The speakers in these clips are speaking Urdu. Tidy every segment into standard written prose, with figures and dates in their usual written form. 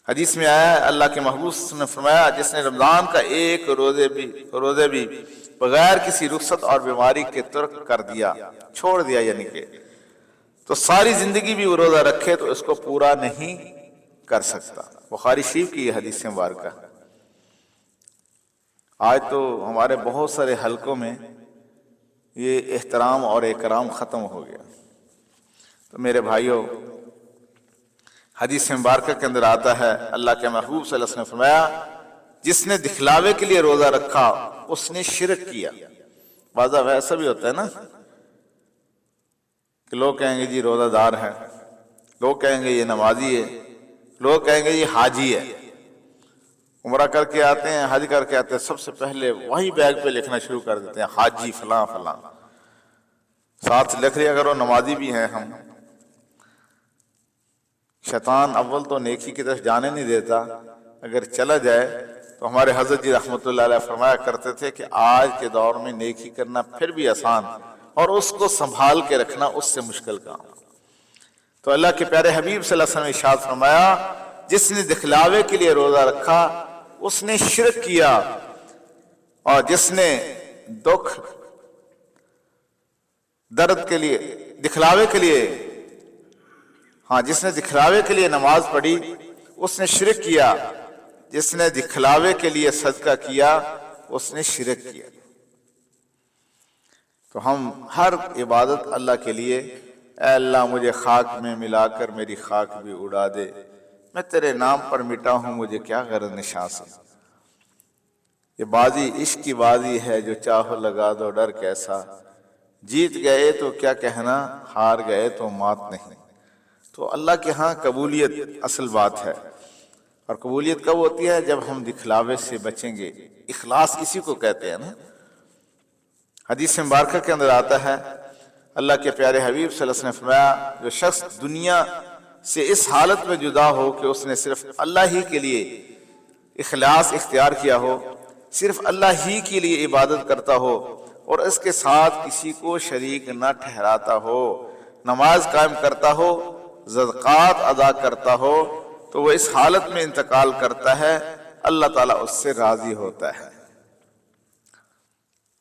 حدیث میں آیا ہے اللہ کے محبوب صلی اللہ علیہ وسلم نے فرمایا جس نے رمضان کا ایک روزے بھی بغیر کسی رخصت اور بیماری کے ترک کر دیا، چھوڑ دیا، یعنی کہ تو ساری زندگی بھی وہ روزہ رکھے تو اس کو پورا نہیں کر سکتا۔ بخاری شریف کی یہ حدیث مبارکہ۔ آج تو ہمارے بہت سارے حلقوں میں یہ احترام اور اکرام ختم ہو گیا۔ تو میرے بھائیوں، حدیث مبارکہ کے اندر آتا ہے اللہ کے محبوب صلی اللہ علیہ وسلم نے فرمایا جس نے دکھلاوے کے لیے روزہ رکھا اس نے شرک کیا۔ بعض ایسا بھی ہوتا ہے نا کہ لوگ کہیں گے جی روزہ دار ہے، لوگ کہیں گے یہ نمازی ہے، لوگ کہیں گے یہ حاجی ہے، عمرہ کر کے آتے ہیں، حج کر کے آتے ہیں، سب سے پہلے وہی بیگ پہ لکھنا شروع کر دیتے ہیں حاجی فلاں فلاں، ساتھ لکھ لیا کرو نمازی بھی ہیں ہم۔ شیطان اول تو نیکی کی طرف جانے نہیں دیتا، اگر چلا جائے تو ہمارے حضرت جی رحمۃ اللہ علیہ فرمایا کرتے تھے کہ آج کے دور میں نیکی کرنا پھر بھی آسان اور اس کو سنبھال کے رکھنا اس سے مشکل کام۔ تو اللہ کے پیارے حبیب صلی اللہ علیہ وسلم نے ارشاد فرمایا جس نے دکھلاوے کے لیے روزہ رکھا اس نے شرک کیا، اور جس نے دکھ درد کے لیے دکھلاوے کے لیے جس نے دکھلاوے کے لیے نماز پڑھی اس نے شرک کیا، جس نے دکھلاوے کے لیے صدقہ کیا اس نے شرک کیا۔ تو ہم ہر عبادت اللہ کے لیے، اے اللہ مجھے خاک میں ملا کر میری خاک بھی اڑا دے، میں تیرے نام پر مٹا ہوں، مجھے کیا غرض نشاں سے۔ یہ بازی عشق کی بازی ہے جو چاہو لگا دو ڈر کیسا، جیت گئے تو کیا کہنا، ہار گئے تو مات نہیں۔ تو اللہ کے ہاں قبولیت اصل بات ہے، اور قبولیت کب ہوتی ہے جب ہم دکھلاوے سے بچیں گے۔ اخلاص اسی کو کہتے ہیں نا۔ حدیث مبارکہ کے اندر آتا ہے اللہ کے پیارے حبیب صلی اللہ علیہ وسلم نے فرمایا جو شخص دنیا سے اس حالت میں جدا ہو کہ اس نے صرف اللہ ہی کے لیے اخلاص اختیار کیا ہو، صرف اللہ ہی کے لیے عبادت کرتا ہو اور اس کے ساتھ کسی کو شریک نہ ٹھہراتا ہو، نماز قائم کرتا ہو، صدقات ادا کرتا ہو، تو وہ اس حالت میں انتقال کرتا ہے، اللہ تعالیٰ اس سے راضی ہوتا ہے۔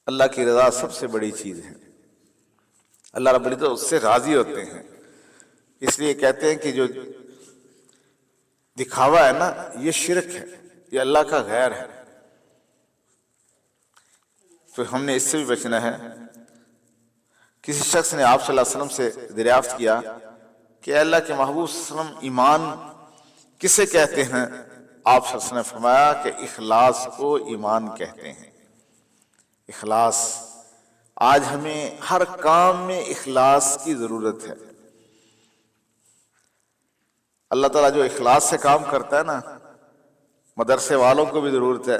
اللہ کی رضا سب سے بڑی چیز ہے، اللہ رب العزت اس سے راضی ہوتے ہیں۔ اس لیے کہتے ہیں کہ جو دکھاوا ہے نا یہ شرک ہے، یہ اللہ کا غیر ہے۔ تو ہم نے اس سے بھی بچنا ہے۔ کسی شخص نے آپ صلی اللہ علیہ وسلم سے دریافت کیا کہ اے اللہ کے محبوب صلی اللہ علیہ وسلم ایمان کسے کہتے ہیں؟ آپ صلی اللہ علیہ وسلم نے فرمایا کہ اخلاص کو ایمان کہتے ہیں۔ اخلاص، آج ہمیں ہر کام میں اخلاص کی ضرورت ہے۔ اللہ تعالیٰ جو اخلاص سے کام کرتا ہے نا، مدرسے والوں کو بھی ضرورت ہے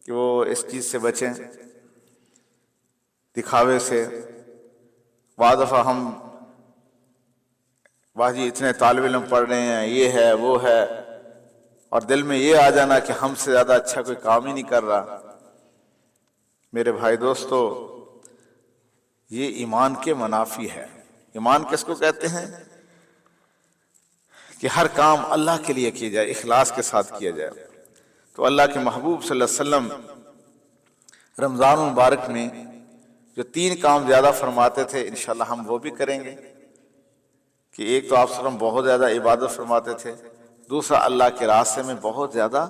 کہ وہ اس چیز سے بچیں، دکھاوے سے۔ بعض دفعہ ہم جی اتنے طالب علم پڑھ رہے ہیں، یہ ہے وہ ہے، اور دل میں یہ آ جانا کہ ہم سے زیادہ اچھا کوئی کام ہی نہیں کر رہا۔ میرے بھائی دوستو، یہ ایمان کے منافی ہے۔ ایمان کس کو کہتے ہیں؟ کہ ہر کام اللہ کے لیے کیا جائے، اخلاص کے ساتھ کیا جائے۔ تو اللہ کے محبوب صلی اللہ علیہ وسلم رمضان المبارک میں جو 3 کام زیادہ فرماتے تھے، انشاءاللہ ہم وہ بھی کریں گے۔ کہ ایک تو آپ صلی اللہ علیہ وسلم بہت زیادہ عبادت فرماتے تھے، دوسرا اللہ کے راستے میں بہت زیادہ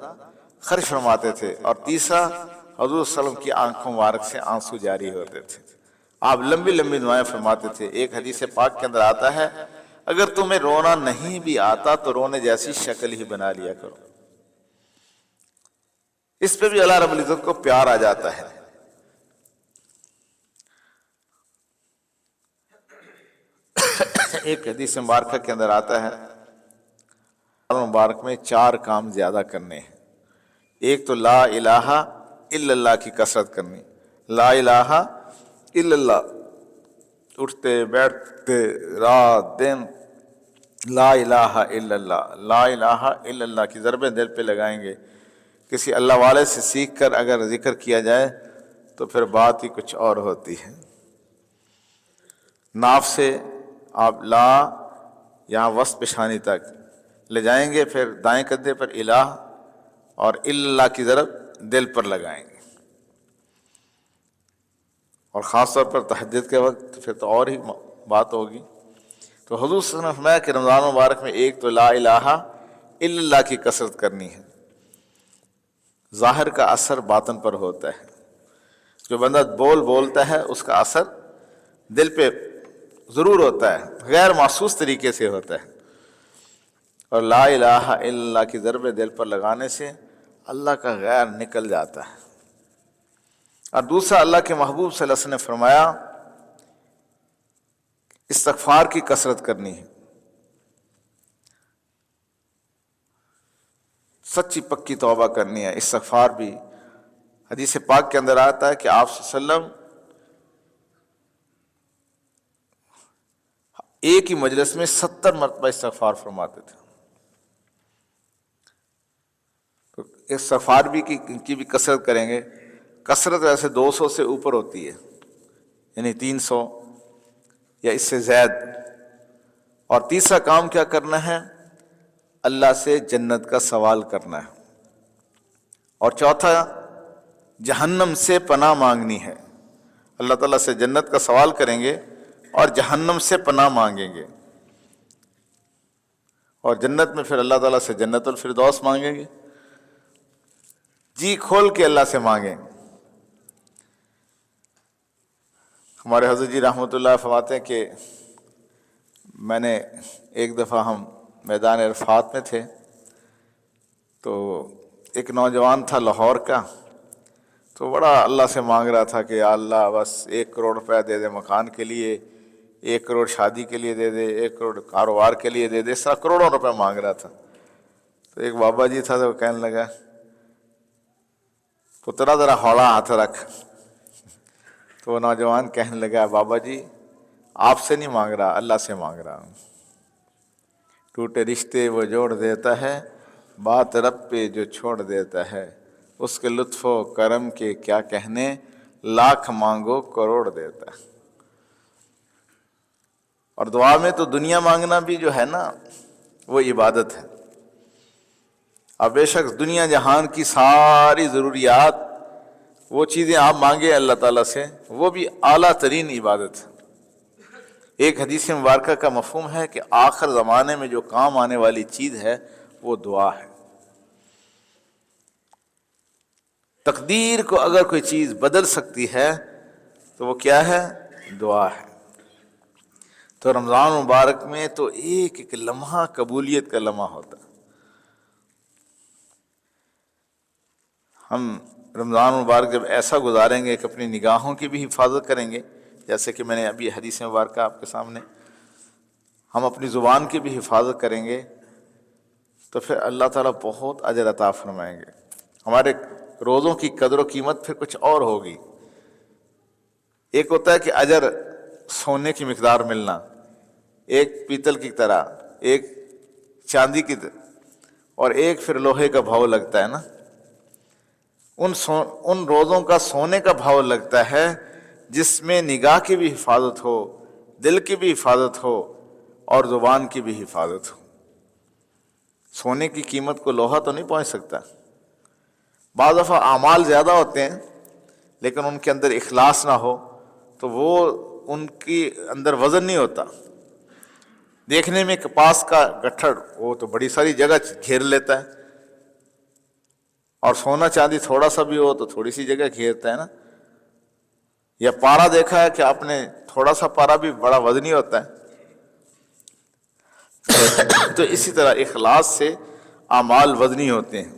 خرچ فرماتے تھے، اور تیسرا حضور صلی اللہ علیہ وسلم کی آنکھوں مبارک سے آنسو جاری ہوتے تھے۔ آپ لمبی لمبی دعائیں فرماتے تھے۔ ایک حدیث پاک کے اندر آتا ہے اگر تمہیں رونا نہیں بھی آتا تو رونے جیسی شکل ہی بنا لیا کرو۔ اس پہ بھی اللہ رب العزت کو پیار آ جاتا ہے۔ ایک حدیث مبارکہ کے اندر آتا ہے مبارک میں 4 کام زیادہ کرنے ہیں۔ ایک تو لا الہ الا اللہ کی کثرت کرنی، لا الہ الا اللہ، اٹھتے بیٹھتے رات دن لا الہ الا اللہ، لا الہ الا اللہ کی ضربیں دل پہ لگائیں گے۔ کسی اللہ والے سے سیکھ کر اگر ذکر کیا جائے تو پھر بات ہی کچھ اور ہوتی ہے۔ ناف سے آپ لا یہاں وسط پیشانی تک لے جائیں گے، پھر دائیں کندھے پر الہ اور اللہ کی ضرب دل پر لگائیں گے، اور خاص طور پر تہجد کے وقت پھر تو اور ہی بات ہوگی۔ تو حضور صلی اللہ علیہ وسلم نے فرمایا کہ رمضان مبارک میں ایک تو لا الہ الا اللہ کی کثرت کرنی ہے، ظاہر کا اثر باطن پر ہوتا ہے، جو بندہ بولتا ہے اس کا اثر دل پہ ضرور ہوتا ہے، غیر محسوس طریقے سے ہوتا ہے، اور لا الہ الا اللہ کی ضرب دل پر لگانے سے اللہ کا غیر نکل جاتا ہے۔ اور دوسرا، اللہ کے محبوب صلی اللہ علیہ وسلم نے فرمایا استغفار کی کثرت کرنی ہے، سچی پکی توبہ کرنی ہے۔ استغفار بھی حدیث پاک کے اندر آتا ہے کہ آپ صلی اللہ علیہ وسلم ایک ہی مجلس میں 70 مرتبہ استغفار فرماتے تھے۔ تو استغفار بھی کی بھی کثرت کریں گے۔ کثرت ویسے 200 سے اوپر ہوتی ہے، یعنی 300 یا اس سے زائد۔ اور تیسرا کام کیا کرنا ہے؟ اللہ سے جنت کا سوال کرنا ہے، اور چوتھا جہنم سے پناہ مانگنی ہے۔ اللہ تعالیٰ سے جنت کا سوال کریں گے اور جہنم سے پناہ مانگیں گے، اور جنت میں پھر اللہ تعالیٰ سے جنت الفردوس مانگیں گے، جی کھول کے اللہ سے مانگیں۔ ہمارے حضرت جی رحمۃ اللہ فرماتے ہیں کہ میں نے ایک دفعہ ہم میدان عرفات میں تھے، تو ایک نوجوان تھا لاہور کا، تو بڑا اللہ سے مانگ رہا تھا کہ یا اللہ بس 1 کروڑ روپے دے دے مکان کے لیے، 1 کروڑ شادی کے لیے دے دے، 1 کروڑ کاروبار کے لیے دے دے، اس طرح کروڑوں روپے مانگ رہا تھا۔ تو ایک بابا جی تھا تو کہنے لگا پترا ذرا ہولا ہاتھ رکھ۔ تو وہ نوجوان کہنے لگا بابا جی آپ سے نہیں مانگ رہا، اللہ سے مانگ رہا ہوں۔ ٹوٹے رشتے وہ جوڑ دیتا ہے، بات رب پہ جو چھوڑ دیتا ہے، اس کے لطف و کرم کے کیا کہنے، لاکھ مانگو کروڑ دیتا ہے۔ اور دعا میں تو دنیا مانگنا بھی جو ہے نا وہ عبادت ہے۔ اب بے شک دنیا جہان کی ساری ضروریات، وہ چیزیں آپ مانگے اللہ تعالیٰ سے، وہ بھی اعلیٰ ترین عبادت ہے۔ ایک حدیث مبارکہ کا مفہوم ہے کہ آخر زمانے میں جو کام آنے والی چیز ہے وہ دعا ہے۔ تقدیر کو اگر کوئی چیز بدل سکتی ہے تو وہ کیا ہے؟ دعا ہے۔ تو رمضان مبارک میں تو ایک ایک لمحہ قبولیت کا لمحہ ہوتا ہے۔ ہم رمضان مبارک جب ایسا گزاریں گے کہ اپنی نگاہوں کی بھی حفاظت کریں گے، جیسے کہ میں نے ابھی حدیث مبارکہ آپ کے سامنے، ہم اپنی زبان کی بھی حفاظت کریں گے، تو پھر اللہ تعالیٰ بہت اجر عطا فرمائیں گے۔ ہمارے روزوں کی قدر و قیمت پھر کچھ اور ہوگی۔ ایک ہوتا ہے کہ اجر سونے کی مقدار ملنا، ایک پیتل کی طرح، ایک چاندی کی طرح، اور ایک پھر لوہے کا بھاؤ لگتا ہے نا۔ ان روزوں کا سونے کا بھاؤ لگتا ہے جس میں نگاہ کی بھی حفاظت ہو، دل کی بھی حفاظت ہو، اور زبان کی بھی حفاظت ہو۔ سونے کی قیمت کو لوہا تو نہیں پہنچ سکتا۔ بعض دفعہ اعمال زیادہ ہوتے ہیں لیکن ان کے اندر اخلاص نہ ہو تو وہ ان کی اندر وزن نہیں ہوتا۔ دیکھنے میں کپاس کا گٹھڑ وہ تو بڑی ساری جگہ گھیر لیتا ہے، اور سونا چاندی تھوڑا سا بھی ہو تو تھوڑی سی جگہ گھیرتا ہے نا۔ یا پارا دیکھا ہے کہ آپ نے، تھوڑا سا پارا بھی بڑا وزنی ہوتا ہے۔ تو اسی طرح اخلاص سے اعمال وزنی ہوتے ہیں۔